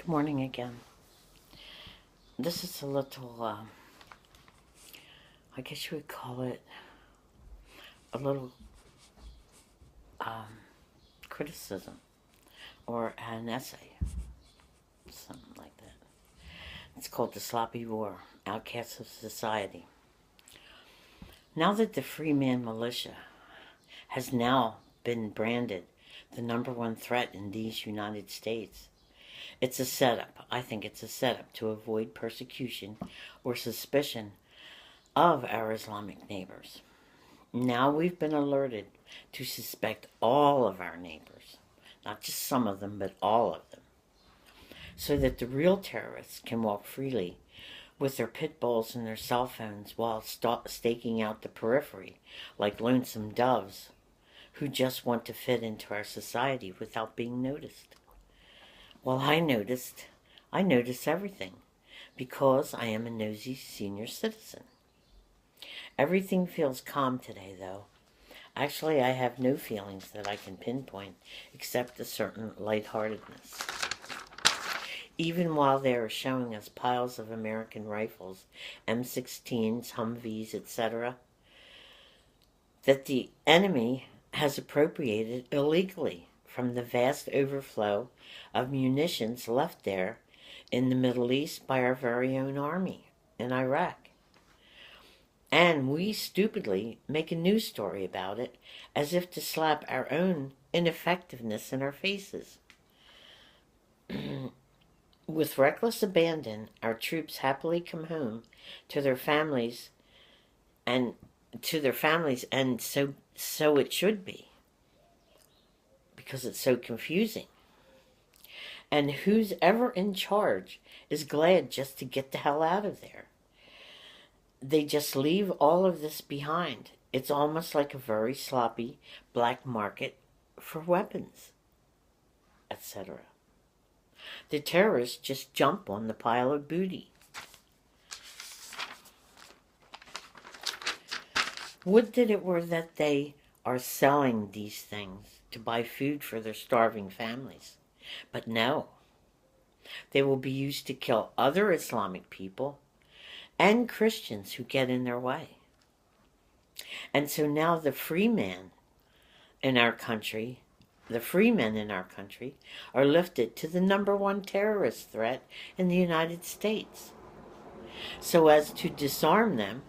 Good morning again. This is a little, I guess you would call it a little criticism or an essay, something like that. It's called The Sloppy War, Outcasts of Society. Now that the Free Man Militia has now been branded the number one threat in these United States, it's a setup. I think it's a setup to avoid persecution or suspicion of our Islamic neighbors. Now we've been alerted to suspect all of our neighbors, not just some of them, but all of them, so that the real terrorists can walk freely with their pit bulls and their cell phones while staking out the periphery like lonesome doves who just want to fit into our society without being noticed. Well, I noticed everything because I am a nosy senior citizen. Everything feels calm today, though. Actually, I have no feelings that I can pinpoint except a certain lightheartedness. Even while they are showing us piles of American rifles, M16s, Humvees, etc., that the enemy has appropriated illegally from the vast overflow of munitions left there in the Middle East by our very own army in Iraq. And we stupidly make a news story about it as if to slap our own ineffectiveness in our faces. With reckless abandon, our troops happily come home to their families and so it should be, because it's so confusing. And who's ever in charge is glad just to get the hell out of there. They just leave all of this behind. It's almost like a very sloppy black market for weapons, etc. The terrorists just jump on the pile of booty. Would that it were that they are selling these things to buy food for their starving families. But no. They will be used to kill other Islamic people and Christians who get in their way. And so now the freemen in our country are lifted to the number one terrorist threat in the United States, so as to disarm them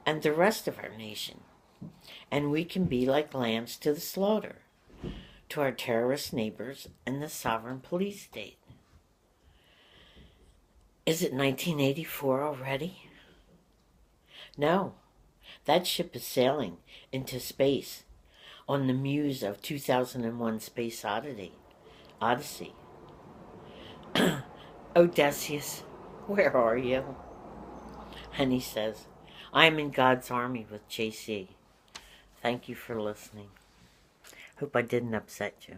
and the rest of our nation. And we can be like lambs to the slaughter to our terrorist neighbors and the sovereign police state. Is it 1984 already? No, that ship is sailing into space on the muse of 2001 Space Odyssey. Odysseus, where are you? And he says, I am in God's army with JC. Thank you for listening. Hope I didn't upset you.